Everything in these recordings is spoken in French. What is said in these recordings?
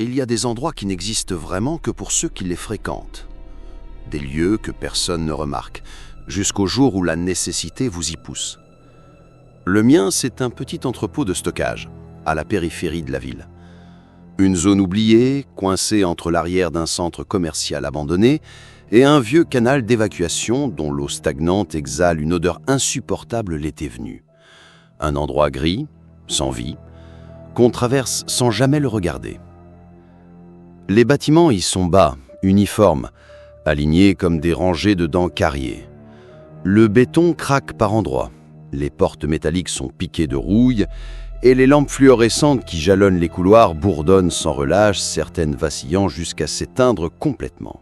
il y a des endroits qui n'existent vraiment que pour ceux qui les fréquentent. Des lieux que personne ne remarque, jusqu'au jour où la nécessité vous y pousse. Le mien, c'est un petit entrepôt de stockage, à la périphérie de la ville. Une zone oubliée, coincée entre l'arrière d'un centre commercial abandonné et un vieux canal d'évacuation dont l'eau stagnante exhale une odeur insupportable l'été venu. Un endroit gris, sans vie, qu'on traverse sans jamais le regarder. Les bâtiments y sont bas, uniformes, alignés comme des rangées de dents carriées. Le béton craque par endroits, les portes métalliques sont piquées de rouille et les lampes fluorescentes qui jalonnent les couloirs bourdonnent sans relâche, certaines vacillant jusqu'à s'éteindre complètement.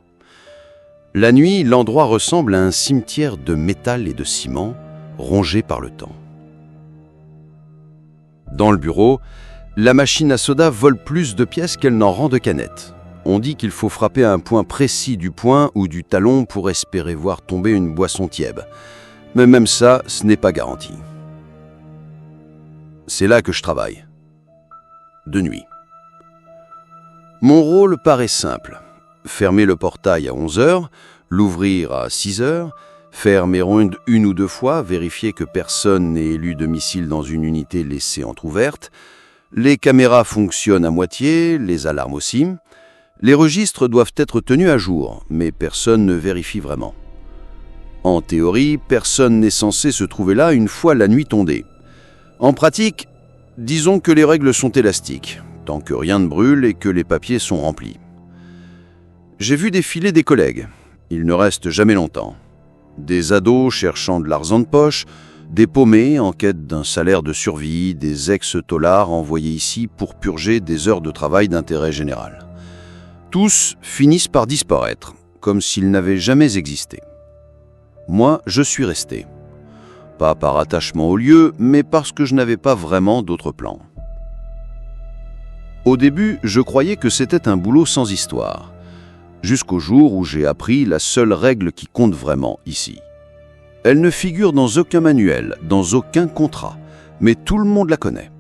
La nuit, l'endroit ressemble à un cimetière de métal et de ciment, rongé par le temps. Dans le bureau, la machine à soda vole plus de pièces qu'elle n'en rend de canettes. On dit qu'il faut frapper à un point précis du poing ou du talon pour espérer voir tomber une boisson tiède. Mais même ça, ce n'est pas garanti. C'est là que je travaille. De nuit. Mon rôle paraît simple. Fermer le portail à 11h, l'ouvrir à 6h, faire mes rondes une ou deux fois, vérifier que personne n'ait élu domicile dans une unité laissée entrouverte. Les caméras fonctionnent à moitié, les alarmes aussi. Les registres doivent être tenus à jour, mais personne ne vérifie vraiment. En théorie, personne n'est censé se trouver là une fois la nuit tombée. En pratique, disons que les règles sont élastiques, tant que rien ne brûle et que les papiers sont remplis. J'ai vu défiler des collègues. Ils ne restent jamais longtemps. Des ados cherchant de l'argent de poche, des paumés en quête d'un salaire de survie, des ex-taulards envoyés ici pour purger des heures de travail d'intérêt général. Tous finissent par disparaître, comme s'ils n'avaient jamais existé. Moi, je suis resté. Pas par attachement au lieu, mais parce que je n'avais pas vraiment d'autre plan. Au début, je croyais que c'était un boulot sans histoire, jusqu'au jour où j'ai appris la seule règle qui compte vraiment ici. Elle ne figure dans aucun manuel, dans aucun contrat, mais tout le monde la connaît.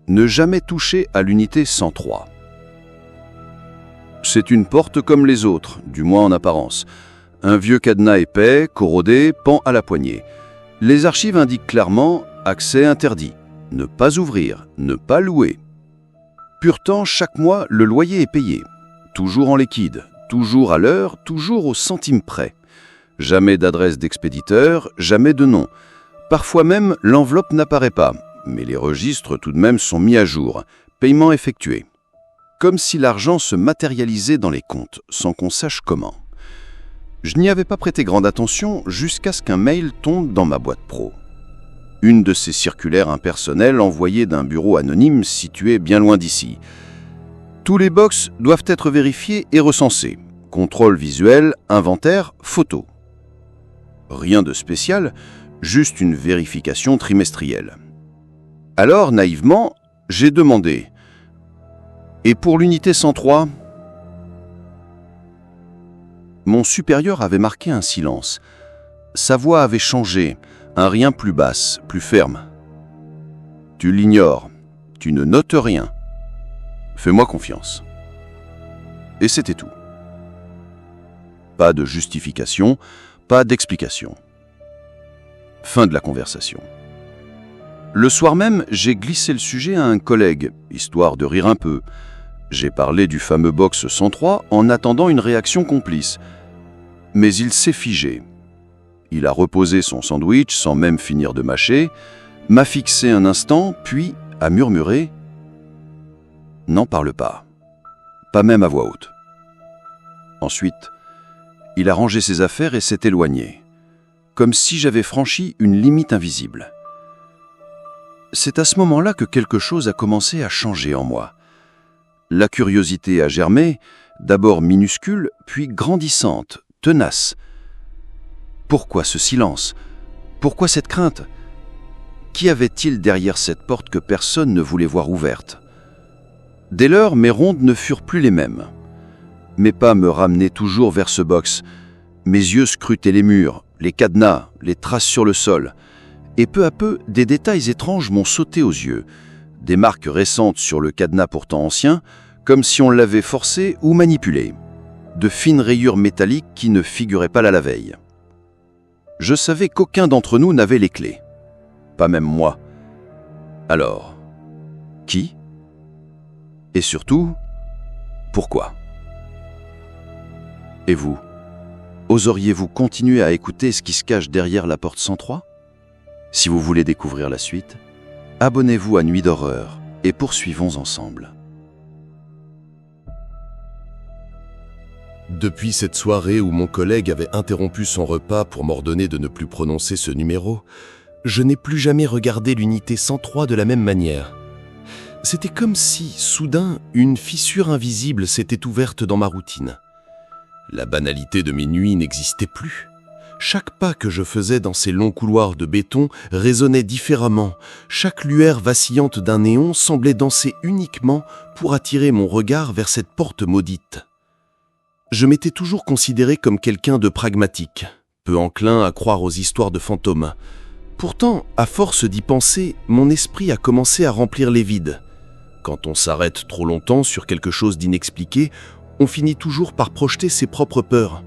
Ne jamais toucher à l'unité 103. C'est une porte comme les autres, du moins en apparence. Un vieux cadenas épais, corrodé, pend à la poignée. Les archives indiquent clairement « accès interdit », ne pas ouvrir, ne pas louer. Pourtant, chaque mois, le loyer est payé. Toujours en liquide, toujours à l'heure, toujours au centime près. Jamais d'adresse d'expéditeur, jamais de nom. Parfois même, l'enveloppe n'apparaît pas, mais les registres tout de même sont mis à jour. Paiement effectué. Comme si l'argent se matérialisait dans les comptes, sans qu'on sache comment. Je n'y avais pas prêté grande attention jusqu'à ce qu'un mail tombe dans ma boîte pro. Une de ces circulaires impersonnelles envoyées d'un bureau anonyme situé bien loin d'ici. Tous les box doivent être vérifiés et recensés. Contrôle visuel, inventaire, photo. Rien de spécial, juste une vérification trimestrielle. Alors, naïvement, j'ai demandé « Et pour l'unité 103 ?» Mon supérieur avait marqué un silence. Sa voix avait changé, un rien plus basse, plus ferme. « Tu l'ignores, tu ne notes rien. Fais-moi confiance. » Et c'était tout. Pas de justification, pas d'explication. Fin de la conversation. Le soir même, j'ai glissé le sujet à un collègue, histoire de rire un peu. J'ai parlé du fameux box 103 en attendant une réaction complice. Mais il s'est figé. Il a reposé son sandwich sans même finir de mâcher, m'a fixé un instant, puis a murmuré « N'en parle pas. Pas même à voix haute. » Ensuite, il a rangé ses affaires et s'est éloigné, comme si j'avais franchi une limite invisible. C'est à ce moment-là que quelque chose a commencé à changer en moi. La curiosité a germé, d'abord minuscule, puis grandissante, tenace. Pourquoi ce silence? Pourquoi cette crainte? Qu'y avait-il derrière cette porte que personne ne voulait voir ouverte? Dès lors, mes rondes ne furent plus les mêmes. Mes pas me ramenaient toujours vers ce box. Mes yeux scrutaient les murs, les cadenas, les traces sur le sol. Et peu à peu, des détails étranges m'ont sauté aux yeux. Des marques récentes sur le cadenas pourtant ancien, comme si on l'avait forcé ou manipulé. De fines rayures métalliques qui ne figuraient pas là la veille. Je savais qu'aucun d'entre nous n'avait les clés. Pas même moi. Alors, qui? Et surtout, pourquoi? Et vous? Oseriez-vous continuer à écouter ce qui se cache derrière la porte 103? Si vous voulez découvrir la suite, abonnez-vous à Nuit d'horreur et poursuivons ensemble. Depuis cette soirée où mon collègue avait interrompu son repas pour m'ordonner de ne plus prononcer ce numéro, je n'ai plus jamais regardé l'unité 103 de la même manière. C'était comme si, soudain, une fissure invisible s'était ouverte dans ma routine. La banalité de mes nuits n'existait plus. Chaque pas que je faisais dans ces longs couloirs de béton résonnait différemment. Chaque lueur vacillante d'un néon semblait danser uniquement pour attirer mon regard vers cette porte maudite. Je m'étais toujours considéré comme quelqu'un de pragmatique, peu enclin à croire aux histoires de fantômes. Pourtant, à force d'y penser, mon esprit a commencé à remplir les vides. Quand on s'arrête trop longtemps sur quelque chose d'inexpliqué, on finit toujours par projeter ses propres peurs.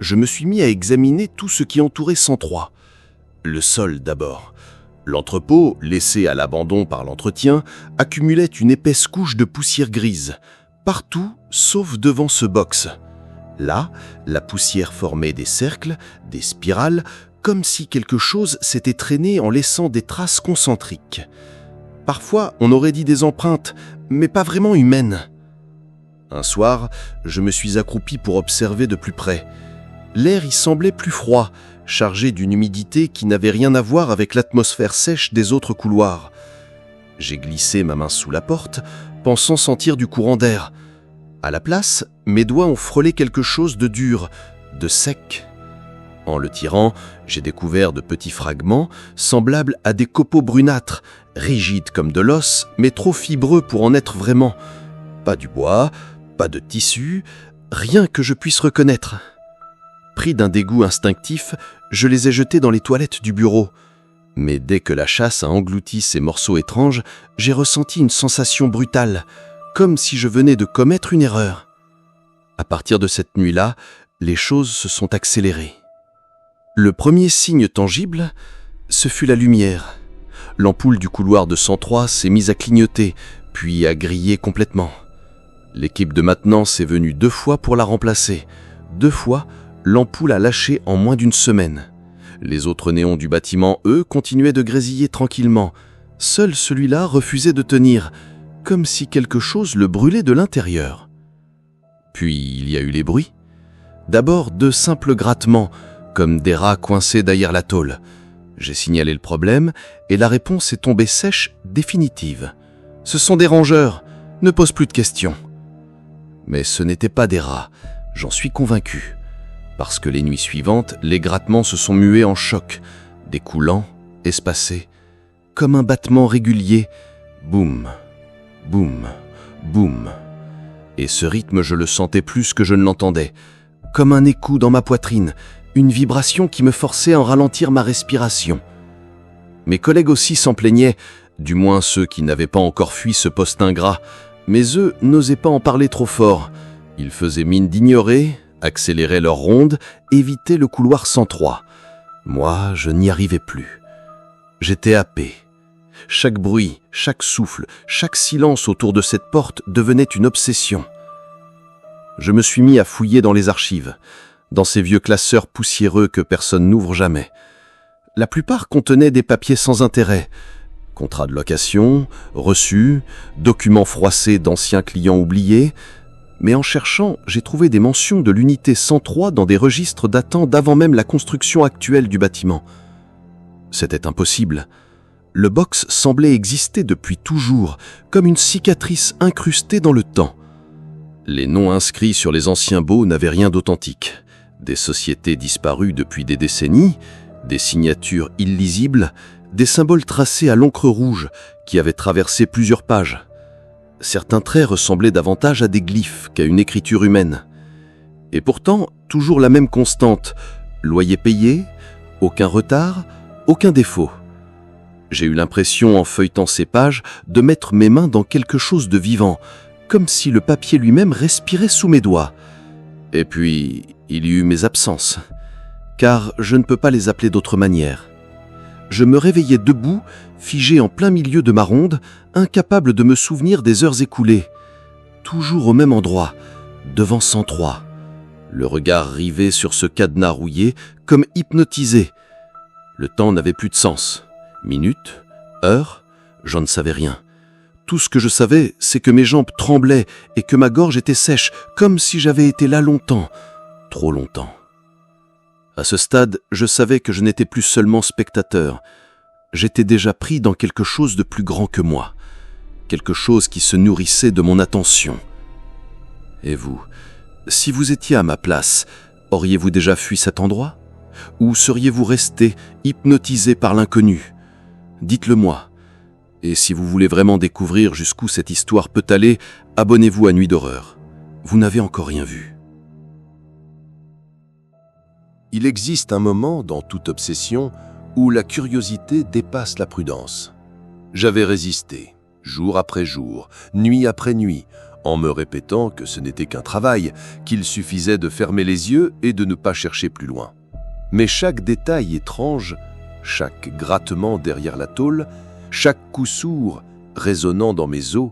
Je me suis mis à examiner tout ce qui entourait 103. Le sol d'abord. L'entrepôt, laissé à l'abandon par l'entretien, accumulait une épaisse couche de poussière grise, partout sauf devant ce box. Là, la poussière formait des cercles, des spirales, comme si quelque chose s'était traîné en laissant des traces concentriques. Parfois, on aurait dit des empreintes, mais pas vraiment humaines. Un soir, je me suis accroupi pour observer de plus près. L'air y semblait plus froid, chargé d'une humidité qui n'avait rien à voir avec l'atmosphère sèche des autres couloirs. J'ai glissé ma main sous la porte, pensant sentir du courant d'air. À la place, mes doigts ont frôlé quelque chose de dur, de sec. En le tirant, j'ai découvert de petits fragments semblables à des copeaux brunâtres, rigides comme de l'os, mais trop fibreux pour en être vraiment. Pas du bois, pas de tissu, rien que je puisse reconnaître. Pris d'un dégoût instinctif, je les ai jetés dans les toilettes du bureau. Mais dès que la chasse a englouti ces morceaux étranges, j'ai ressenti une sensation brutale, comme si je venais de commettre une erreur. À partir de cette nuit-là, les choses se sont accélérées. Le premier signe tangible, ce fut la lumière. L'ampoule du couloir de 103 s'est mise à clignoter, puis à griller complètement. L'équipe de maintenance est venue 2 fois pour la remplacer. 2 fois, l'ampoule a lâché en moins d'une semaine. Les autres néons du bâtiment, eux, continuaient de grésiller tranquillement. Seul celui-là refusait de tenir, comme si quelque chose le brûlait de l'intérieur. Puis il y a eu les bruits. D'abord 2 simples grattements, comme des rats coincés derrière la tôle. J'ai signalé le problème et la réponse est tombée sèche, définitive. Ce sont des rongeurs, ne pose plus de questions. Mais ce n'étaient pas des rats, j'en suis convaincu. Parce que les nuits suivantes, les grattements se sont mués en choc, découlant, espacés, comme un battement régulier, boum, boum, boum. Et ce rythme, je le sentais plus que je ne l'entendais, comme un écho dans ma poitrine, une vibration qui me forçait à en ralentir ma respiration. Mes collègues aussi s'en plaignaient, du moins ceux qui n'avaient pas encore fui ce poste ingrat, mais eux n'osaient pas en parler trop fort. Ils faisaient mine d'ignorer, accéléraient leur ronde, évitaient le couloir 103. Moi, je n'y arrivais plus. J'étais happé. Chaque bruit, chaque souffle, chaque silence autour de cette porte devenait une obsession. Je me suis mis à fouiller dans les archives, dans ces vieux classeurs poussiéreux que personne n'ouvre jamais. La plupart contenaient des papiers sans intérêt, contrats de location, reçus, documents froissés d'anciens clients oubliés, mais en cherchant, j'ai trouvé des mentions de l'unité 103 dans des registres datant d'avant même la construction actuelle du bâtiment. C'était impossible. Le box semblait exister depuis toujours, comme une cicatrice incrustée dans le temps. Les noms inscrits sur les anciens baux n'avaient rien d'authentique. Des sociétés disparues depuis des décennies, des signatures illisibles, des symboles tracés à l'encre rouge qui avaient traversé plusieurs pages. Certains traits ressemblaient davantage à des glyphes qu'à une écriture humaine. Et pourtant, toujours la même constante, loyer payé, aucun retard, aucun défaut. J'ai eu l'impression, en feuilletant ces pages, de mettre mes mains dans quelque chose de vivant, comme si le papier lui-même respirait sous mes doigts. Et puis, il y eut mes absences, car je ne peux pas les appeler d'autre manière. Je me réveillais debout, figé en plein milieu de ma ronde, incapable de me souvenir des heures écoulées. Toujours au même endroit, devant 103. Le regard rivé sur ce cadenas rouillé, comme hypnotisé. Le temps n'avait plus de sens. Minutes, heures, j'en ne savais rien. Tout ce que je savais, c'est que mes jambes tremblaient et que ma gorge était sèche, comme si j'avais été là longtemps, trop longtemps. À ce stade, je savais que je n'étais plus seulement spectateur. J'étais déjà pris dans quelque chose de plus grand que moi, quelque chose qui se nourrissait de mon attention. Et vous, si vous étiez à ma place, auriez-vous déjà fui cet endroit ? Ou seriez-vous resté hypnotisé par l'inconnu ? Dites-le moi. Et si vous voulez vraiment découvrir jusqu'où cette histoire peut aller, abonnez-vous à Nuit d'horreur. Vous n'avez encore rien vu. Il existe un moment dans toute obsession où la curiosité dépasse la prudence. J'avais résisté, jour après jour, nuit après nuit, en me répétant que ce n'était qu'un travail, qu'il suffisait de fermer les yeux et de ne pas chercher plus loin. Mais chaque détail étrange, chaque grattement derrière la tôle, chaque coup sourd résonnant dans mes os,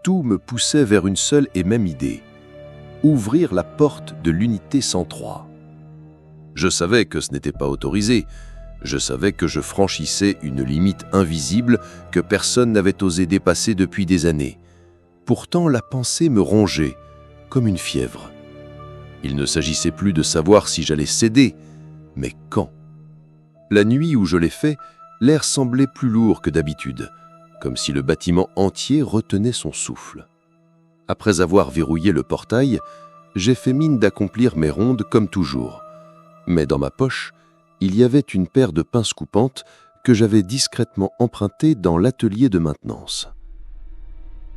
tout me poussait vers une seule et même idée: ouvrir la porte de l'unité 103. Je savais que ce n'était pas autorisé. Je savais que je franchissais une limite invisible que personne n'avait osé dépasser depuis des années. Pourtant, la pensée me rongeait, comme une fièvre. Il ne s'agissait plus de savoir si j'allais céder, mais quand. La nuit où je l'ai fait, l'air semblait plus lourd que d'habitude, comme si le bâtiment entier retenait son souffle. Après avoir verrouillé le portail, j'ai fait mine d'accomplir mes rondes comme toujours. Mais dans ma poche, il y avait une paire de pinces coupantes que j'avais discrètement empruntées dans l'atelier de maintenance.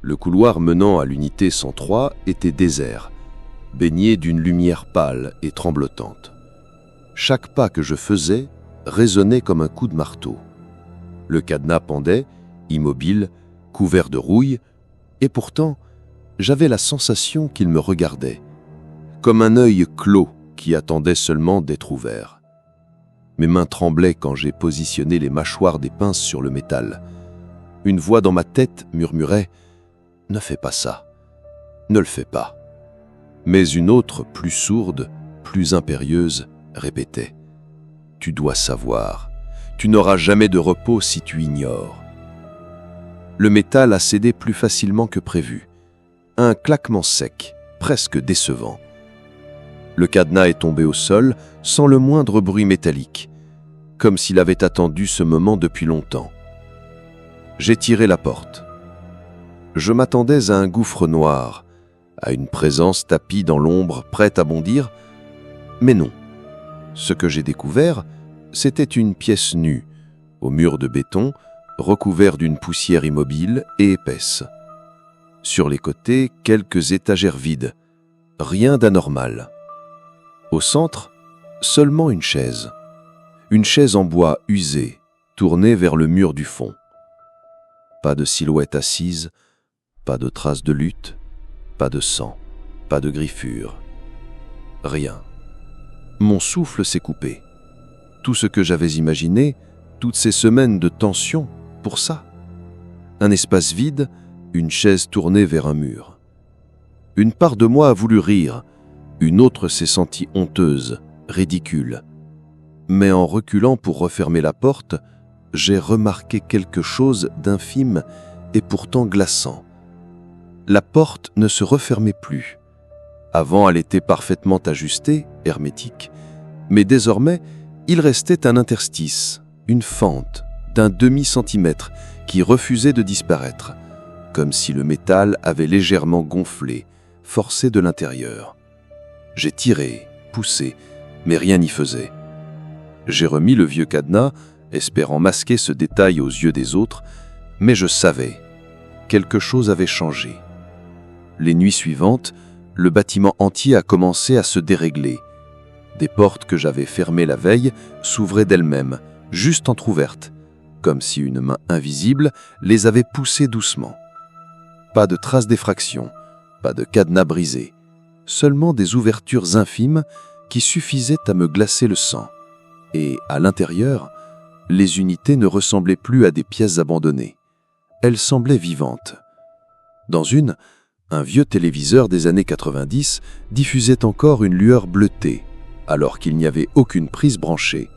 Le couloir menant à l'unité 103 était désert, baigné d'une lumière pâle et tremblotante. Chaque pas que je faisais résonnait comme un coup de marteau. Le cadenas pendait, immobile, couvert de rouille, et pourtant, j'avais la sensation qu'il me regardait, comme un œil clos qui attendait seulement d'être ouvert. Mes mains tremblaient quand j'ai positionné les mâchoires des pinces sur le métal. Une voix dans ma tête murmurait « Ne fais pas ça, ne le fais pas ». Mais une autre, plus sourde, plus impérieuse, répétait « Tu dois savoir, tu n'auras jamais de repos si tu ignores ». Le métal a cédé plus facilement que prévu. Un claquement sec, presque décevant. Le cadenas est tombé au sol sans le moindre bruit métallique, comme s'il avait attendu ce moment depuis longtemps. J'ai tiré la porte. Je m'attendais à un gouffre noir, à une présence tapie dans l'ombre prête à bondir, mais non. Ce que j'ai découvert, c'était une pièce nue, au mur de béton, recouvert d'une poussière immobile et épaisse. Sur les côtés, quelques étagères vides, rien d'anormal. Au centre, seulement une chaise en bois usée, tournée vers le mur du fond. Pas de silhouette assise, pas de traces de lutte, pas de sang, pas de griffure. Rien. Mon souffle s'est coupé. Tout ce que j'avais imaginé, toutes ces semaines de tension, pour ça. Un espace vide, une chaise tournée vers un mur. Une part de moi a voulu rire, une autre s'est sentie honteuse, ridicule. Mais en reculant pour refermer la porte, j'ai remarqué quelque chose d'infime et pourtant glaçant. La porte ne se refermait plus. Avant, elle était parfaitement ajustée, hermétique, mais désormais, il restait un interstice, une fente d'un demi-centimètre qui refusait de disparaître, comme si le métal avait légèrement gonflé, forcé de l'intérieur. J'ai tiré, poussé, mais rien n'y faisait. J'ai remis le vieux cadenas, espérant masquer ce détail aux yeux des autres, mais je savais, quelque chose avait changé. Les nuits suivantes, le bâtiment entier a commencé à se dérégler. Des portes que j'avais fermées la veille s'ouvraient d'elles-mêmes, juste entrouvertes, comme si une main invisible les avait poussés doucement. Pas de traces d'effraction, pas de cadenas brisé, seulement des ouvertures infimes qui suffisaient à me glacer le sang. Et, à l'intérieur, les unités ne ressemblaient plus à des pièces abandonnées. Elles semblaient vivantes. Dans une, un vieux téléviseur des années 90 diffusait encore une lueur bleutée, alors qu'il n'y avait aucune prise branchée.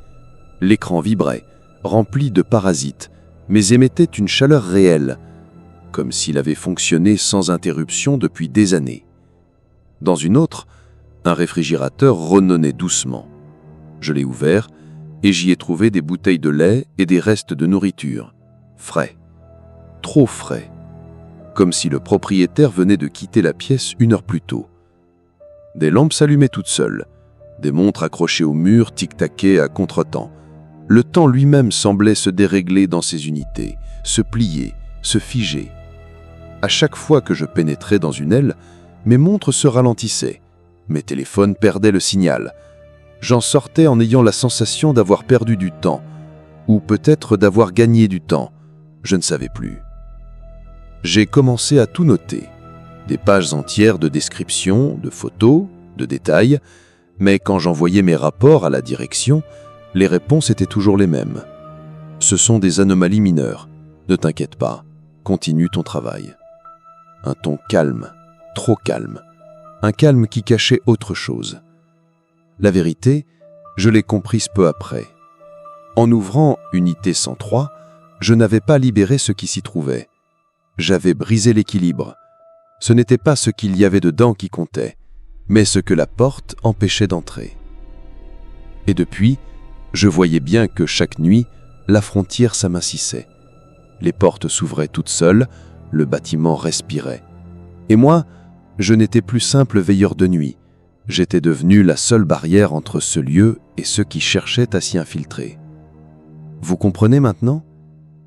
L'écran vibrait, rempli de parasites, mais émettait une chaleur réelle, comme s'il avait fonctionné sans interruption depuis des années. Dans une autre, un réfrigérateur ronnonnait doucement. Je l'ai ouvert et j'y ai trouvé des bouteilles de lait et des restes de nourriture. Frais. Trop frais. Comme si le propriétaire venait de quitter la pièce 1 heure plus tôt. Des lampes s'allumaient toutes seules. Des montres accrochées au mur tic-taquaient à contretemps. Le temps lui-même semblait se dérégler dans ses unités, se plier, se figer. À chaque fois que je pénétrais dans une aile, mes montres se ralentissaient. Mes téléphones perdaient le signal. J'en sortais en ayant la sensation d'avoir perdu du temps, ou peut-être d'avoir gagné du temps. Je ne savais plus. J'ai commencé à tout noter. Des pages entières de descriptions, de photos, de détails, mais quand j'envoyais mes rapports à la direction, les réponses étaient toujours les mêmes. Ce sont des anomalies mineures. Ne t'inquiète pas, continue ton travail. Un ton calme, trop calme. Un calme qui cachait autre chose. La vérité, je l'ai comprise peu après. En ouvrant Unité 103, je n'avais pas libéré ce qui s'y trouvait. J'avais brisé l'équilibre. Ce n'était pas ce qu'il y avait dedans qui comptait, mais ce que la porte empêchait d'entrer. Et depuis, je voyais bien que chaque nuit, la frontière s'amincissait. Les portes s'ouvraient toutes seules, le bâtiment respirait. Et moi, je n'étais plus simple veilleur de nuit. J'étais devenu la seule barrière entre ce lieu et ceux qui cherchaient à s'y infiltrer. Vous comprenez maintenant ?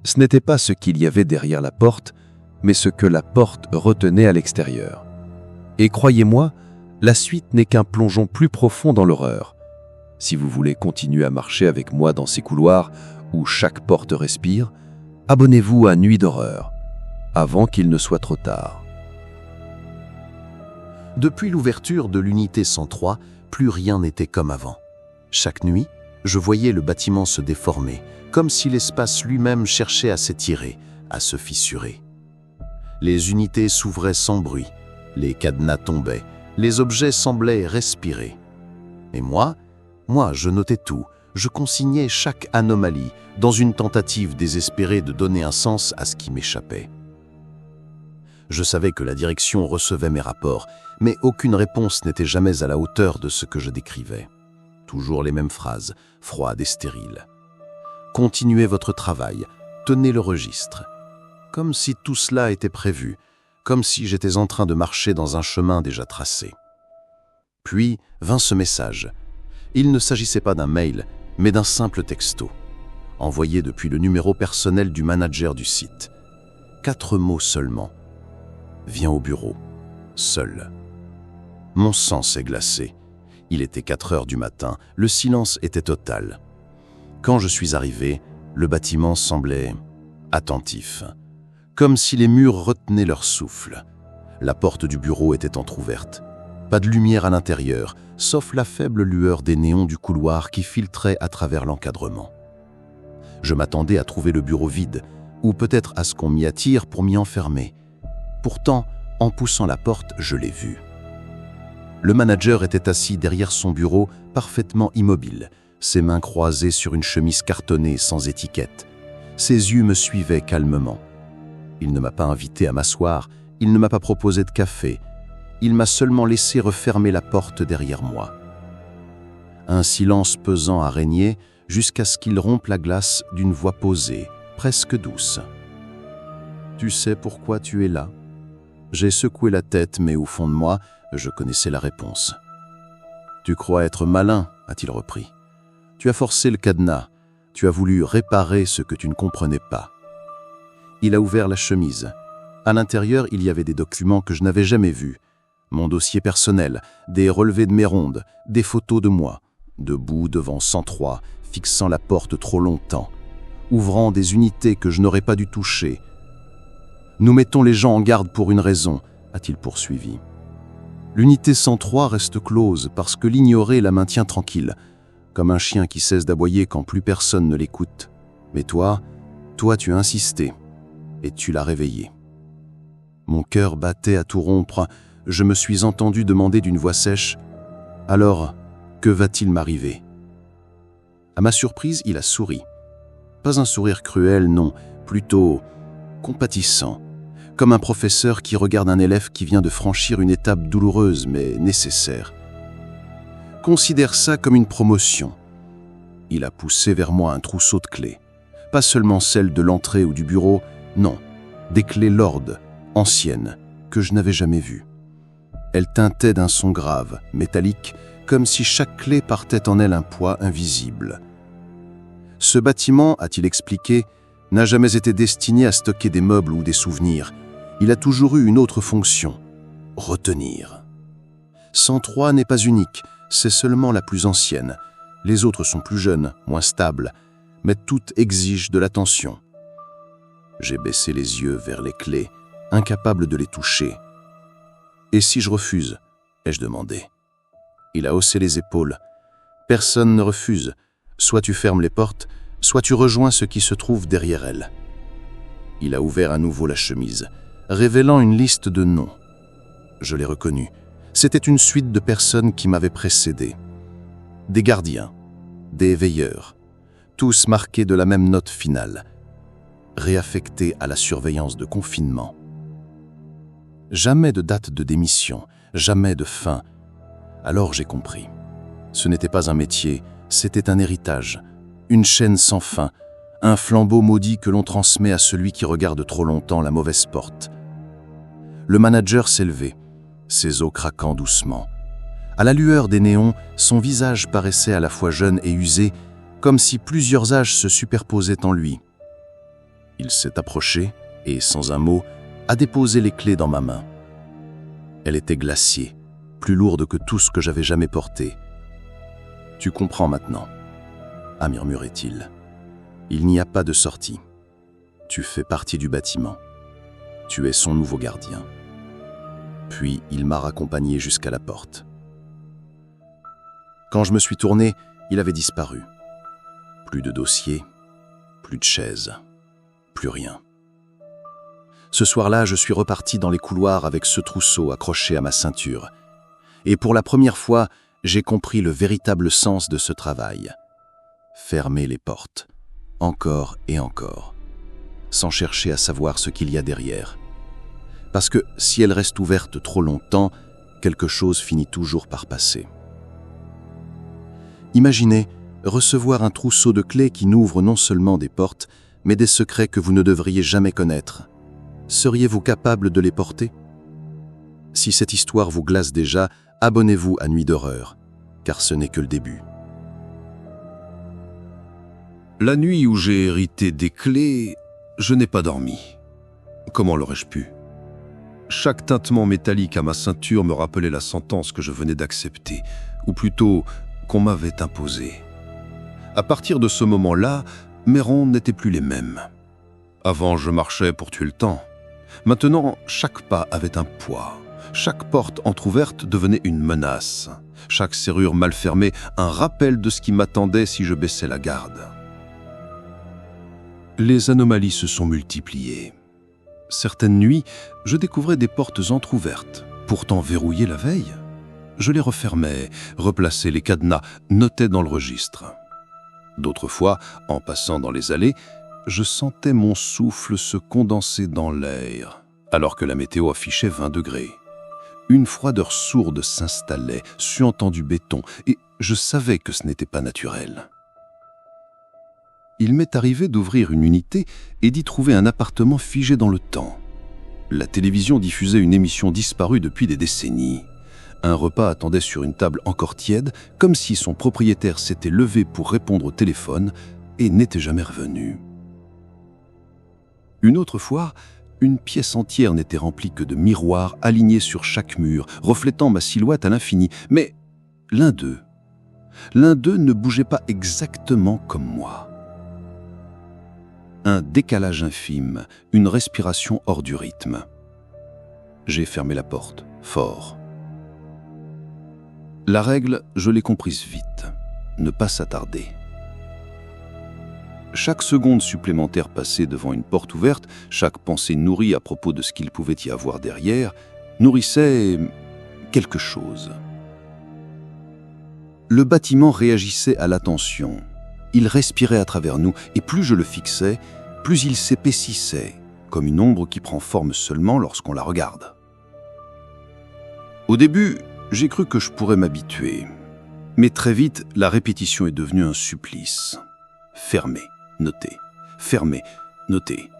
Ce n'était pas ce qu'il y avait derrière la porte, mais ce que la porte retenait à l'extérieur. Et croyez-moi, la suite n'est qu'un plongeon plus profond dans l'horreur. Si vous voulez continuer à marcher avec moi dans ces couloirs où chaque porte respire, abonnez-vous à Nuit d'horreur, avant qu'il ne soit trop tard. Depuis l'ouverture de l'unité 103, plus rien n'était comme avant. Chaque nuit, je voyais le bâtiment se déformer, comme si l'espace lui-même cherchait à s'étirer, à se fissurer. Les unités s'ouvraient sans bruit, les cadenas tombaient, les objets semblaient respirer. Et moi, je notais tout, je consignais chaque anomalie dans une tentative désespérée de donner un sens à ce qui m'échappait. Je savais que la direction recevait mes rapports, mais aucune réponse n'était jamais à la hauteur de ce que je décrivais. Toujours les mêmes phrases, froides et stériles. Continuez votre travail, tenez le registre. Comme si tout cela était prévu, comme si j'étais en train de marcher dans un chemin déjà tracé. Puis vint ce message. Il ne s'agissait pas d'un mail, mais d'un simple texto, envoyé depuis le numéro personnel du manager du site. 4 mots seulement. Viens au bureau, seul. Mon sang s'est glacé. Il était 4 heures du matin, le silence était total. Quand je suis arrivé, le bâtiment semblait attentif, comme si les murs retenaient leur souffle. La porte du bureau était entr'ouverte. Pas de lumière à l'intérieur, sauf la faible lueur des néons du couloir qui filtrait à travers l'encadrement. Je m'attendais à trouver le bureau vide, ou peut-être à ce qu'on m'y attire pour m'y enfermer. Pourtant, en poussant la porte, je l'ai vu. Le manager était assis derrière son bureau, parfaitement immobile, ses mains croisées sur une chemise cartonnée sans étiquette. Ses yeux me suivaient calmement. Il ne m'a pas invité à m'asseoir, il ne m'a pas proposé de café. Il m'a seulement laissé refermer la porte derrière moi. Un silence pesant a régné jusqu'à ce qu'il rompe la glace d'une voix posée, presque douce. « Tu sais pourquoi tu es là ?» J'ai secoué la tête, mais au fond de moi, je connaissais la réponse. « Tu crois être malin ?» a-t-il repris. « Tu as forcé le cadenas. Tu as voulu réparer ce que tu ne comprenais pas. » Il a ouvert la chemise. À l'intérieur, il y avait des documents que je n'avais jamais vus. Mon dossier personnel, des relevés de mes rondes, des photos de moi, debout devant 103, fixant la porte trop longtemps. ouvrant des unités que je n'aurais pas dû toucher. Nous mettons les gens en garde pour une raison, a-t-il poursuivi. L'unité 103 reste close parce que l'ignorer la maintient tranquille, comme un chien qui cesse d'aboyer quand plus personne ne l'écoute. Mais toi tu as insisté, et tu l'as réveillé. Mon cœur battait à tout rompre, je me suis entendu demander d'une voix sèche « Alors, que va-t-il m'arriver » À ma surprise, il a souri. Pas un sourire cruel, non, plutôt compatissant, comme un professeur qui regarde un élève qui vient de franchir une étape douloureuse mais nécessaire. Considère ça comme une promotion. Il a poussé vers moi un trousseau de clés. Pas seulement celles de l'entrée ou du bureau, non, des clés lourdes, anciennes, que je n'avais jamais vues. Elles tintaient d'un son grave, métallique, comme si chaque clé portait en elle un poids invisible. Ce bâtiment, a-t-il expliqué, n'a jamais été destiné à stocker des meubles ou des souvenirs. Il a toujours eu une autre fonction, retenir. 103 n'est pas unique, c'est seulement la plus ancienne. Les autres sont plus jeunes, moins stables, mais toutes exigent de l'attention. J'ai baissé les yeux vers les clés, incapable de les toucher. « Et si je refuse ?» ai-je demandé. Il a haussé les épaules. « Personne ne refuse. Soit tu fermes les portes, soit tu rejoins ce qui se trouve derrière elles. » Il a ouvert à nouveau la chemise, révélant une liste de noms. Je l'ai reconnu. C'était une suite de personnes qui m'avaient précédé. Des gardiens, des veilleurs, tous marqués de la même note finale, réaffectés à la surveillance de confinement. Jamais de date de démission, jamais de fin. Alors j'ai compris. Ce n'était pas un métier, c'était un héritage, une chaîne sans fin, un flambeau maudit que l'on transmet à celui qui regarde trop longtemps la mauvaise porte. Le manager s'est levé, ses os craquant doucement. À la lueur des néons, son visage paraissait à la fois jeune et usé, comme si plusieurs âges se superposaient en lui. Il s'est approché et, sans un mot, a déposé les clés dans ma main. Elle était glaciée, plus lourde que tout ce que j'avais jamais porté. « Tu comprends maintenant » a murmurait-il. « Il n'y a pas de sortie. Tu fais partie du bâtiment. Tu es son nouveau gardien. » Puis il m'a raccompagné jusqu'à la porte. Quand je me suis tourné, il avait disparu. Plus de dossier, plus de chaise, plus rien. Ce soir-là, je suis reparti dans les couloirs avec ce trousseau accroché à ma ceinture. Et pour la première fois, j'ai compris le véritable sens de ce travail. Fermer les portes, encore et encore, sans chercher à savoir ce qu'il y a derrière. Parce que si elles restent ouvertes trop longtemps, quelque chose finit toujours par passer. Imaginez recevoir un trousseau de clés qui n'ouvre non seulement des portes, mais des secrets que vous ne devriez jamais connaître. Seriez-vous capable de les porter ? Si cette histoire vous glace déjà, abonnez-vous à Nuit d'horreur, car ce n'est que le début. La nuit où j'ai hérité des clés, je n'ai pas dormi. Comment l'aurais-je pu ? Chaque tintement métallique à ma ceinture me rappelait la sentence que je venais d'accepter, ou plutôt qu'on m'avait imposée. À partir de ce moment-là, mes rondes n'étaient plus les mêmes. Avant, je marchais pour tuer le temps. Maintenant, chaque pas avait un poids. Chaque porte entr'ouverte devenait une menace. Chaque serrure mal fermée, un rappel de ce qui m'attendait si je baissais la garde. Les anomalies se sont multipliées. Certaines nuits, je découvrais des portes entr'ouvertes, pourtant verrouillées la veille. Je les refermais, replaçais les cadenas, notais dans le registre. D'autres fois, en passant dans les allées, je sentais mon souffle se condenser dans l'air, alors que la météo affichait 20 degrés. Une froideur sourde s'installait, suantant du béton, et je savais que ce n'était pas naturel. Il m'est arrivé d'ouvrir une unité et d'y trouver un appartement figé dans le temps. La télévision diffusait une émission disparue depuis des décennies. Un repas attendait sur une table encore tiède, comme si son propriétaire s'était levé pour répondre au téléphone et n'était jamais revenu. Une autre fois, une pièce entière n'était remplie que de miroirs alignés sur chaque mur, reflétant ma silhouette à l'infini. Mais l'un d'eux ne bougeait pas exactement comme moi. Un décalage infime, une respiration hors du rythme. J'ai fermé la porte, fort. La règle, je l'ai comprise vite. Ne pas s'attarder. Chaque seconde supplémentaire passée devant une porte ouverte, chaque pensée nourrie à propos de ce qu'il pouvait y avoir derrière, nourrissait quelque chose. Le bâtiment réagissait à l'attention. Il respirait à travers nous, et plus je le fixais, plus il s'épaississait, comme une ombre qui prend forme seulement lorsqu'on la regarde. Au début, j'ai cru que je pourrais m'habituer. Mais très vite, la répétition est devenue un supplice. Fermer, noter, fermer, noter.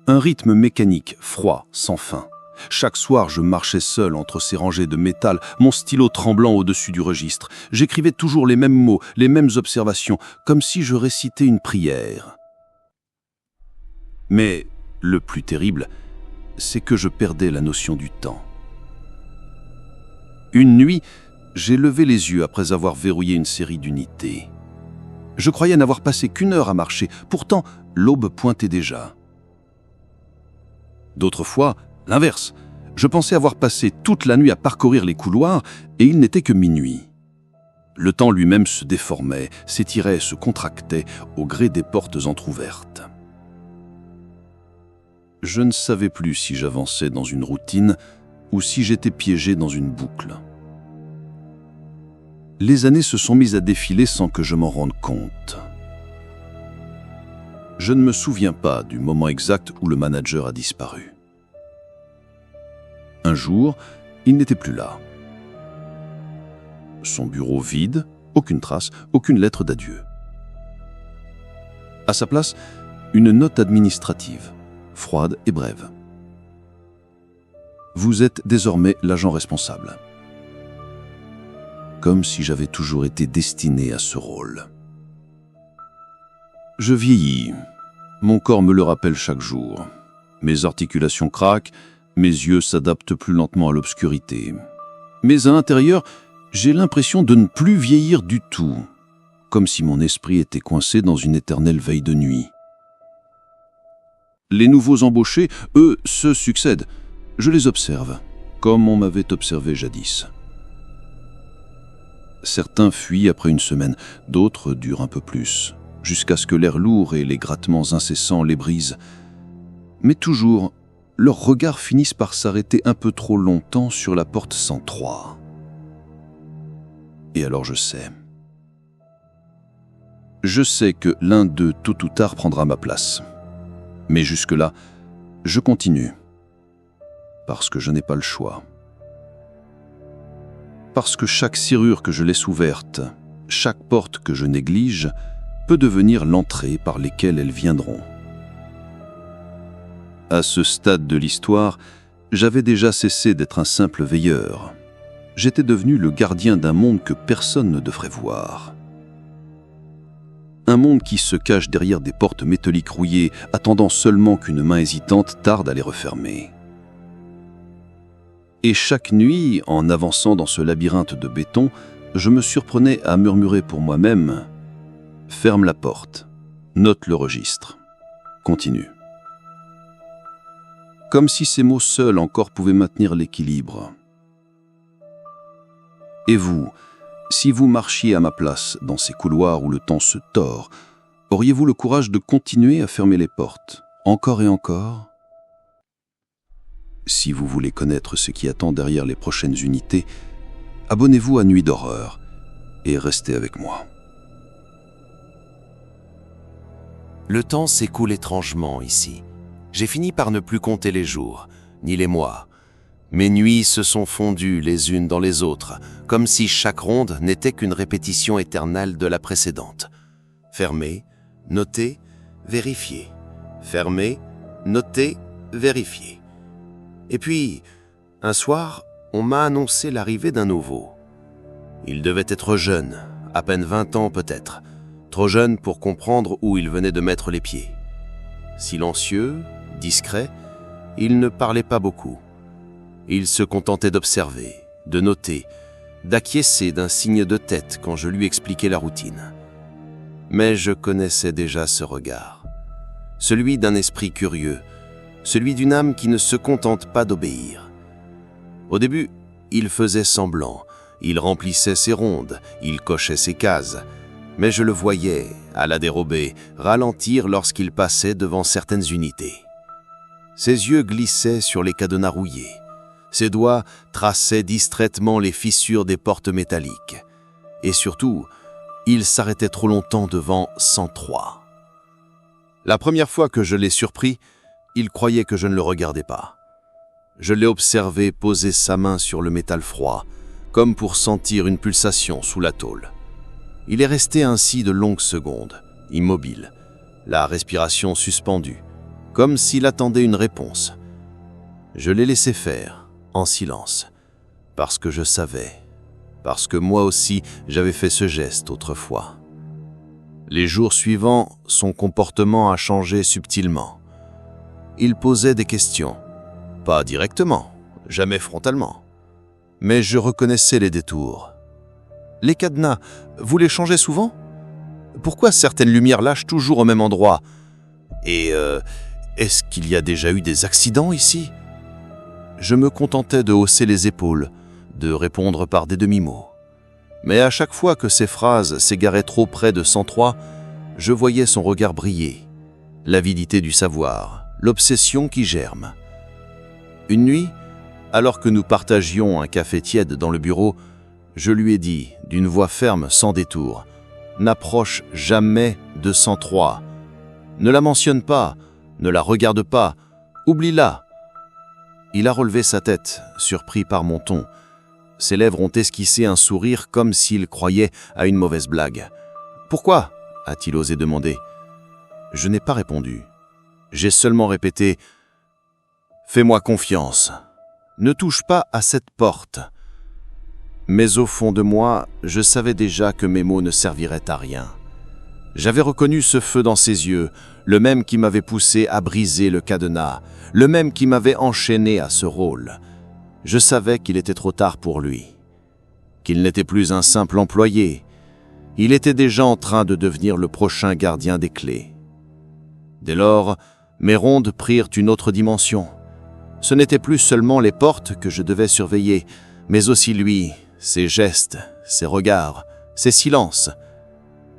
Un rythme mécanique, froid, sans fin. Chaque soir, je marchais seul entre ces rangées de métal, mon stylo tremblant au-dessus du registre. J'écrivais toujours les mêmes mots, les mêmes observations, comme si je récitais une prière. Mais le plus terrible, c'est que je perdais la notion du temps. Une nuit, j'ai levé les yeux après avoir verrouillé une série d'unités. Je croyais n'avoir passé qu'1 heure à marcher, pourtant l'aube pointait déjà. D'autres fois, l'inverse. Je pensais avoir passé toute la nuit à parcourir les couloirs et il n'était que minuit. Le temps lui-même se déformait, s'étirait, se contractait au gré des portes entr'ouvertes. Je ne savais plus si j'avançais dans une routine ou si j'étais piégé dans une boucle. Les années se sont mises à défiler sans que je m'en rende compte. Je ne me souviens pas du moment exact où le manager a disparu. Un jour, il n'était plus là. Son bureau vide, aucune trace, aucune lettre d'adieu. À sa place, une note administrative, froide et brève. Vous êtes désormais l'agent responsable. Comme si j'avais toujours été destiné à ce rôle. Je vieillis. Mon corps me le rappelle chaque jour. Mes articulations craquent, mes yeux s'adaptent plus lentement à l'obscurité. Mais à l'intérieur, j'ai l'impression de ne plus vieillir du tout, comme si mon esprit était coincé dans une éternelle veille de nuit. Les nouveaux embauchés, eux, se succèdent. Je les observe, comme on m'avait observé jadis. Certains fuient après une semaine, d'autres durent un peu plus, jusqu'à ce que l'air lourd et les grattements incessants les brisent. Mais toujours, leurs regards finissent par s'arrêter un peu trop longtemps sur la porte 103. Et alors je sais. Je sais que l'un d'eux, tôt ou tard, prendra ma place. Mais jusque-là, je continue. Parce que je n'ai pas le choix. Parce que chaque serrure que je laisse ouverte, chaque porte que je néglige, peut devenir l'entrée par laquelle elles viendront. À ce stade de l'histoire, j'avais déjà cessé d'être un simple veilleur. J'étais devenu le gardien d'un monde que personne ne devrait voir. Un monde qui se cache derrière des portes métalliques rouillées, attendant seulement qu'une main hésitante tarde à les refermer. Et chaque nuit, en avançant dans ce labyrinthe de béton, je me surprenais à murmurer pour moi-même « Ferme la porte, note le registre, continue ». Comme si ces mots seuls encore pouvaient maintenir l'équilibre. Et vous, si vous marchiez à ma place dans ces couloirs où le temps se tord, auriez-vous le courage de continuer à fermer les portes, encore et encore ? Si vous voulez connaître ce qui attend derrière les prochaines unités, abonnez-vous à Nuit d'horreur et restez avec moi. Le temps s'écoule étrangement ici. J'ai fini par ne plus compter les jours, ni les mois. Mes nuits se sont fondues les unes dans les autres, comme si chaque ronde n'était qu'une répétition éternelle de la précédente. Fermer, noter, vérifier. Fermer, noter, vérifier. Et puis, un soir, on m'a annoncé l'arrivée d'un nouveau. Il devait être jeune, à peine 20 ans peut-être, trop jeune pour comprendre où il venait de mettre les pieds. Silencieux, discret, il ne parlait pas beaucoup. Il se contentait d'observer, de noter, d'acquiescer d'un signe de tête quand je lui expliquais la routine. Mais je connaissais déjà ce regard. Celui d'un esprit curieux, celui d'une âme qui ne se contente pas d'obéir. Au début, il faisait semblant, il remplissait ses rondes, il cochait ses cases, mais je le voyais, à la dérobée, ralentir lorsqu'il passait devant certaines unités. Ses yeux glissaient sur les cadenas rouillés, ses doigts traçaient distraitement les fissures des portes métalliques, et surtout, il s'arrêtait trop longtemps devant 103. La première fois que je l'ai surpris, il croyait que je ne le regardais pas. Je l'ai observé poser sa main sur le métal froid, comme pour sentir une pulsation sous la tôle. Il est resté ainsi de longues secondes, immobile, la respiration suspendue, comme s'il attendait une réponse. Je l'ai laissé faire, en silence, parce que je savais, parce que moi aussi j'avais fait ce geste autrefois. Les jours suivants, son comportement a changé subtilement. Il posait des questions, pas directement, jamais frontalement, mais je reconnaissais les détours. Les cadenas, vous les changez souvent ? Pourquoi certaines lumières lâchent toujours au même endroit ? Et est-ce qu'il y a déjà eu des accidents ici ? Je me contentais de hausser les épaules, de répondre par des demi-mots. Mais à chaque fois que ces phrases s'égaraient trop près de 103, je voyais son regard briller, l'avidité du savoir, l'obsession qui germe. Une nuit, alors que nous partagions un café tiède dans le bureau, je lui ai dit, d'une voix ferme sans détour, « N'approche jamais de 103. Ne la mentionne pas, ne la regarde pas, oublie-la. » Il a relevé sa tête, surpris par mon ton. Ses lèvres ont esquissé un sourire comme s'il croyait à une mauvaise blague. « Pourquoi ?» a-t-il osé demander. Je n'ai pas répondu. J'ai seulement répété « Fais-moi confiance. Ne touche pas à cette porte. » Mais au fond de moi, je savais déjà que mes mots ne serviraient à rien. J'avais reconnu ce feu dans ses yeux, le même qui m'avait poussé à briser le cadenas, le même qui m'avait enchaîné à ce rôle. Je savais qu'il était trop tard pour lui, qu'il n'était plus un simple employé. Il était déjà en train de devenir le prochain gardien des clés. Dès lors, mes rondes prirent une autre dimension. Ce n'étaient plus seulement les portes que je devais surveiller, mais aussi lui, ses gestes, ses regards, ses silences.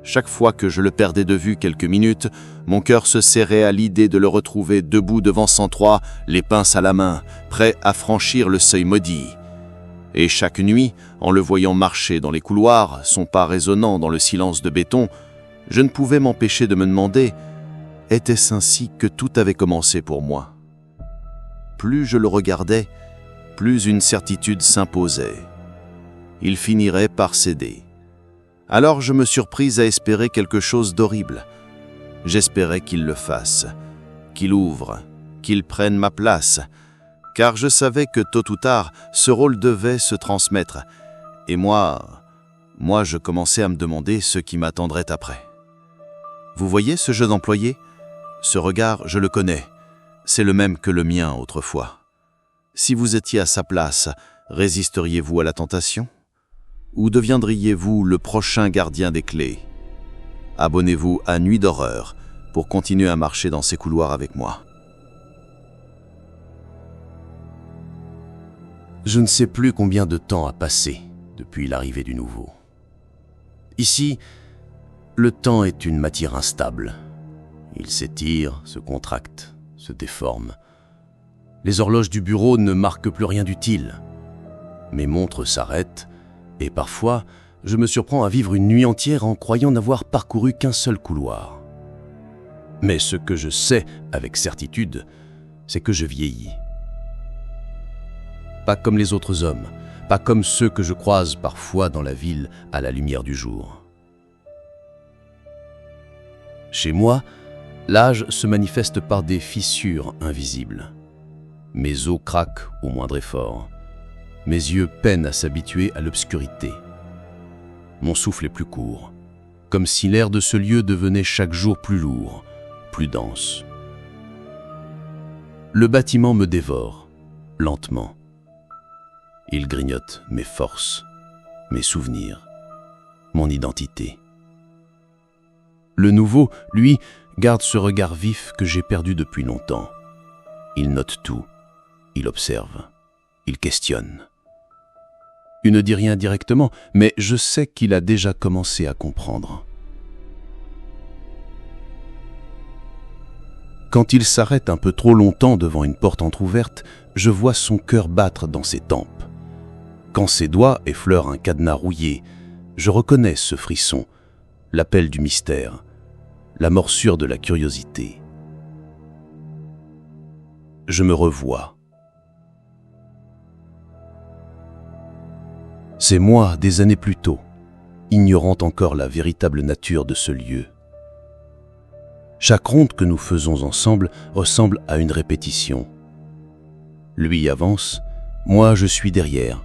Chaque fois que je le perdais de vue quelques minutes, mon cœur se serrait à l'idée de le retrouver debout devant 103, les pinces à la main, prêt à franchir le seuil maudit. Et chaque nuit, en le voyant marcher dans les couloirs, son pas résonnant dans le silence de béton, je ne pouvais m'empêcher de me demander, était-ce ainsi que tout avait commencé pour moi ? Plus je le regardais, plus une certitude s'imposait. Il finirait par céder. Alors je me surpris à espérer quelque chose d'horrible. J'espérais qu'il le fasse, qu'il ouvre, qu'il prenne ma place, car je savais que tôt ou tard, ce rôle devait se transmettre. Et moi, je commençais à me demander ce qui m'attendrait après. Vous voyez ce jeu d'employé ? Ce regard, je le connais. C'est le même que le mien autrefois. Si vous étiez à sa place, résisteriez-vous à la tentation ? Ou deviendriez-vous le prochain gardien des clés ? Abonnez-vous à Nuit d'horreur pour continuer à marcher dans ces couloirs avec moi. Je ne sais plus combien de temps a passé depuis l'arrivée du nouveau. Ici, le temps est une matière instable. Il s'étire, se contracte, se déforme. Les horloges du bureau ne marquent plus rien d'utile. Mes montres s'arrêtent et parfois, je me surprends à vivre une nuit entière en croyant n'avoir parcouru qu'un seul couloir. Mais ce que je sais avec certitude, c'est que je vieillis. Pas comme les autres hommes, pas comme ceux que je croise parfois dans la ville à la lumière du jour. Chez moi, l'âge se manifeste par des fissures invisibles. Mes os craquent au moindre effort. Mes yeux peinent à s'habituer à l'obscurité. Mon souffle est plus court, comme si l'air de ce lieu devenait chaque jour plus lourd, plus dense. Le bâtiment me dévore, lentement. Il grignote mes forces, mes souvenirs, mon identité. Le nouveau, lui, garde ce regard vif que j'ai perdu depuis longtemps. Il note tout, il observe, il questionne. Il ne dit rien directement, mais je sais qu'il a déjà commencé à comprendre. Quand il s'arrête un peu trop longtemps devant une porte entr'ouverte, je vois son cœur battre dans ses tempes. Quand ses doigts effleurent un cadenas rouillé, je reconnais ce frisson, l'appel du mystère, la morsure de la curiosité. Je me revois. C'est moi, des années plus tôt, ignorant encore la véritable nature de ce lieu. Chaque ronde que nous faisons ensemble ressemble à une répétition. Lui avance, moi je suis derrière.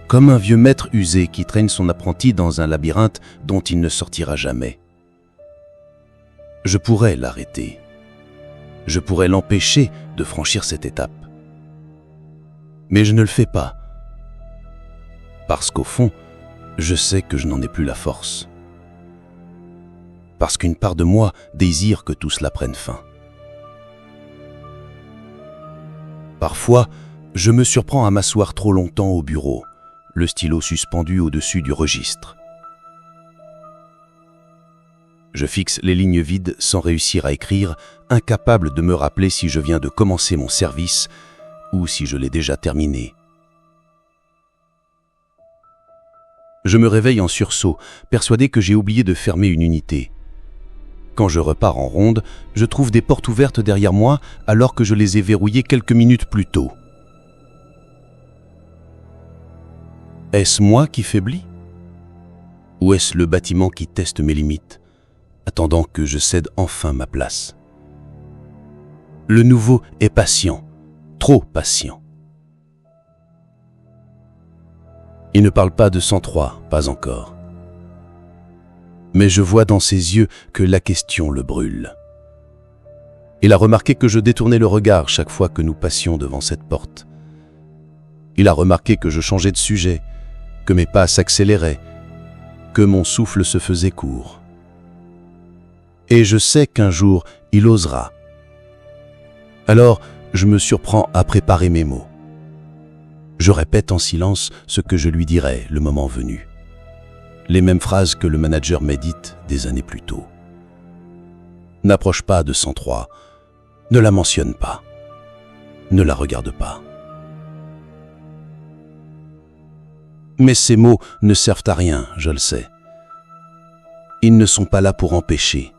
Comme un vieux maître usé qui traîne son apprenti dans un labyrinthe dont il ne sortira jamais. Je pourrais l'arrêter. Je pourrais l'empêcher de franchir cette étape. Mais je ne le fais pas. Parce qu'au fond, je sais que je n'en ai plus la force. Parce qu'une part de moi désire que tout cela prenne fin. Parfois, je me surprends à m'asseoir trop longtemps au bureau, le stylo suspendu au-dessus du registre. Je fixe les lignes vides sans réussir à écrire, incapable de me rappeler si je viens de commencer mon service ou si je l'ai déjà terminé. Je me réveille en sursaut, persuadé que j'ai oublié de fermer une unité. Quand je repars en ronde, je trouve des portes ouvertes derrière moi alors que je les ai verrouillées quelques minutes plus tôt. Est-ce moi qui faiblis? Ou est-ce le bâtiment qui teste mes limites, attendant que je cède enfin ma place? Le nouveau est patient, trop patient. Il ne parle pas de 103, pas encore. Mais je vois dans ses yeux que la question le brûle. Il a remarqué que je détournais le regard chaque fois que nous passions devant cette porte. Il a remarqué que je changeais de sujet, que mes pas s'accéléraient, que mon souffle se faisait court. Et je sais qu'un jour, il osera. Alors, je me surprends à préparer mes mots. Je répète en silence ce que je lui dirai le moment venu. Les mêmes phrases que le manager médite des années plus tôt. N'approche pas de 103, ne la mentionne pas, ne la regarde pas. Mais ces mots ne servent à rien, je le sais. Ils ne sont pas là pour empêcher.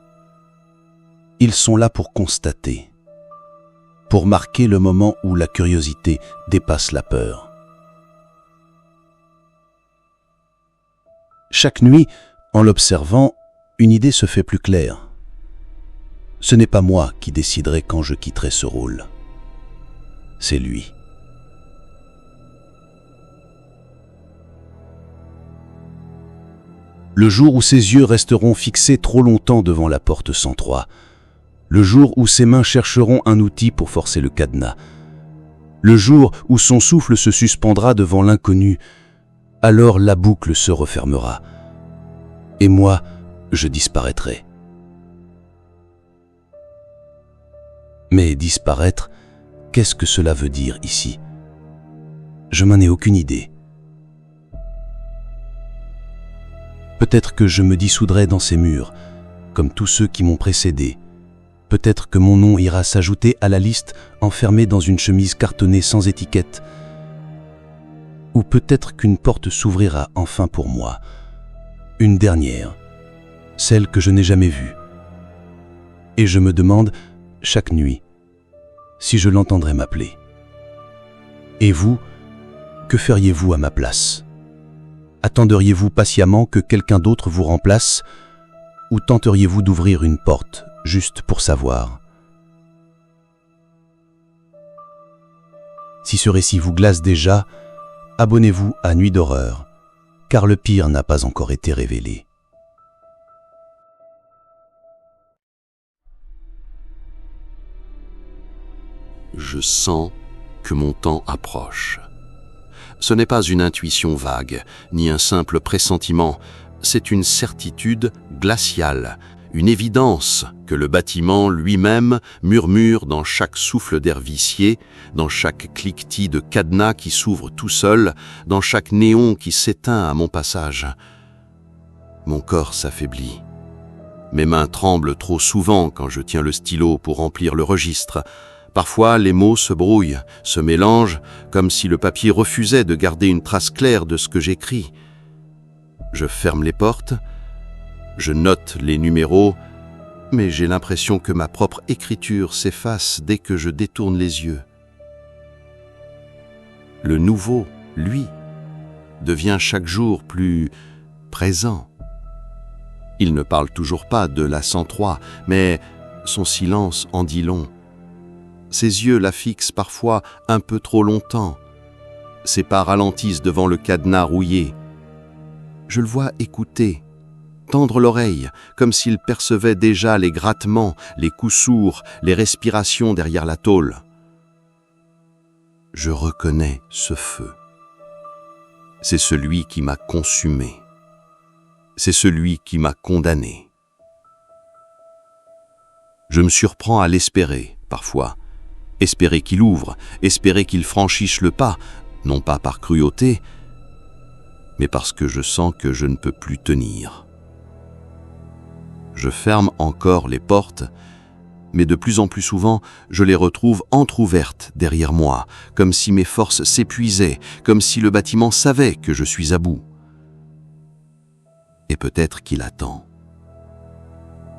Ils sont là pour constater, pour marquer le moment où la curiosité dépasse la peur. Chaque nuit, en l'observant, une idée se fait plus claire. Ce n'est pas moi qui déciderai quand je quitterai ce rôle. C'est lui. Le jour où ses yeux resteront fixés trop longtemps devant la porte 103, le jour où ses mains chercheront un outil pour forcer le cadenas, le jour où son souffle se suspendra devant l'inconnu, alors la boucle se refermera. Et moi, je disparaîtrai. Mais disparaître, qu'est-ce que cela veut dire ici? Je n'en ai aucune idée. Peut-être que je me dissoudrai dans ces murs, comme tous ceux qui m'ont précédé. Peut-être que mon nom ira s'ajouter à la liste enfermée dans une chemise cartonnée sans étiquette. Ou peut-être qu'une porte s'ouvrira enfin pour moi. Une dernière, celle que je n'ai jamais vue. Et je me demande, chaque nuit, si je l'entendrais m'appeler. Et vous, que feriez-vous à ma place? Attenderiez-vous patiemment que quelqu'un d'autre vous remplace? Ou tenteriez-vous d'ouvrir une porte, juste pour savoir? Si ce récit vous glace déjà, abonnez-vous à Nuit d'horreur, car le pire n'a pas encore été révélé. Je sens que mon temps approche. Ce n'est pas une intuition vague, ni un simple pressentiment, c'est une certitude glaciale, une évidence que le bâtiment lui-même murmure dans chaque souffle d'air vicié, dans chaque cliquetis de cadenas qui s'ouvre tout seul, dans chaque néon qui s'éteint à mon passage. Mon corps s'affaiblit. Mes mains tremblent trop souvent quand je tiens le stylo pour remplir le registre. Parfois, les mots se brouillent, se mélangent, comme si le papier refusait de garder une trace claire de ce que j'écris. Je ferme les portes, je note les numéros, mais j'ai l'impression que ma propre écriture s'efface dès que je détourne les yeux. Le nouveau, lui, devient chaque jour plus présent. Il ne parle toujours pas de la 103, mais son silence en dit long. Ses yeux la fixent parfois un peu trop longtemps. Ses pas ralentissent devant le cadenas rouillé. Je le vois écouter, tendre l'oreille, comme s'il percevait déjà les grattements, les coups sourds, les respirations derrière la tôle. Je reconnais ce feu. C'est celui qui m'a consumé. C'est celui qui m'a condamné. Je me surprends à l'espérer, parfois. Espérer qu'il ouvre, espérer qu'il franchisse le pas, non pas par cruauté, mais parce que je sens que je ne peux plus tenir. Je ferme encore les portes, mais de plus en plus souvent, je les retrouve entr'ouvertes derrière moi, comme si mes forces s'épuisaient, comme si le bâtiment savait que je suis à bout. Et peut-être qu'il attend.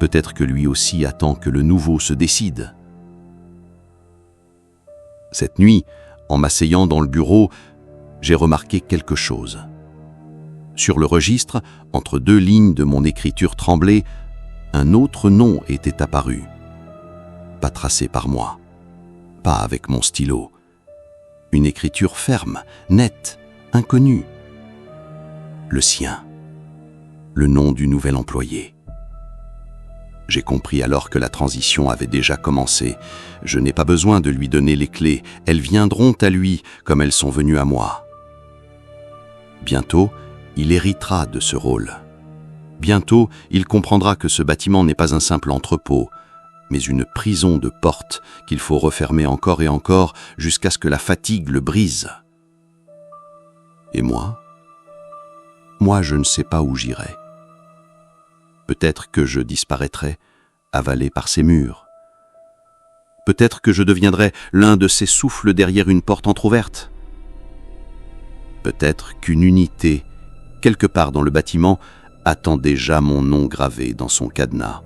Peut-être que lui aussi attend que le nouveau se décide. Cette nuit, en m'asseyant dans le bureau, j'ai remarqué quelque chose. Sur le registre, entre deux lignes de mon écriture tremblée, un autre nom était apparu. Pas tracé par moi, pas avec mon stylo. Une écriture ferme, nette, inconnue. Le sien. Le nom du nouvel employé. J'ai compris alors que la transition avait déjà commencé. Je n'ai pas besoin de lui donner les clés. Elles viendront à lui comme elles sont venues à moi. Bientôt, il héritera de ce rôle. Bientôt, il comprendra que ce bâtiment n'est pas un simple entrepôt, mais une prison de portes qu'il faut refermer encore et encore jusqu'à ce que la fatigue le brise. Et moi, je ne sais pas où j'irai. Peut-être que je disparaîtrai, avalé par ces murs. Peut-être que je deviendrai l'un de ces souffles derrière une porte entr'ouverte. Peut-être qu'une unité, quelque part dans le bâtiment, attend déjà mon nom gravé dans son cadenas.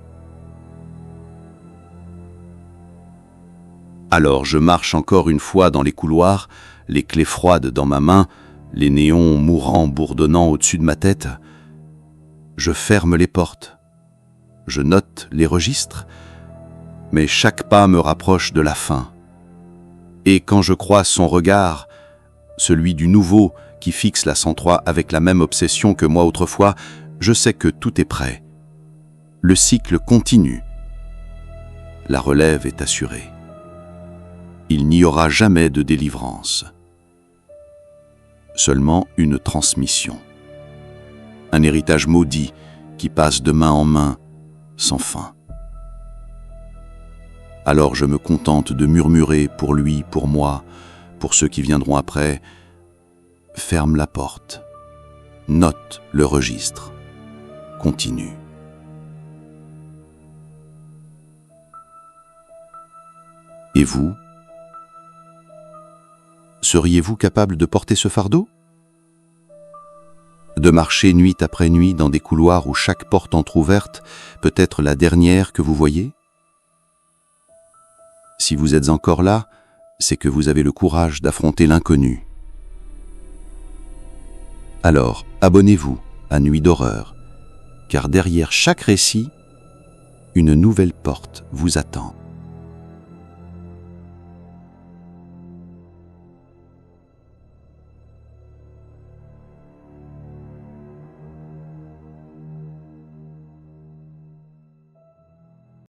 Alors je marche encore une fois dans les couloirs, les clés froides dans ma main, les néons mourants bourdonnant au-dessus de ma tête. Je ferme les portes. Je note les registres, mais chaque pas me rapproche de la fin. Et quand je croise son regard, celui du nouveau qui fixe la 103 avec la même obsession que moi autrefois, je sais que tout est prêt. Le cycle continue. La relève est assurée. Il n'y aura jamais de délivrance. Seulement une transmission. Un héritage maudit qui passe de main en main, sans fin. Alors je me contente de murmurer pour lui, pour moi, pour ceux qui viendront après. Ferme la porte. Note le registre. Continue. Et vous ? Seriez-vous capable de porter ce fardeau ? De marcher nuit après nuit dans des couloirs où chaque porte entr'ouverte peut être la dernière que vous voyez ? Si vous êtes encore là, c'est que vous avez le courage d'affronter l'inconnu. Alors, abonnez-vous à Nuit d'horreur, car derrière chaque récit, une nouvelle porte vous attend.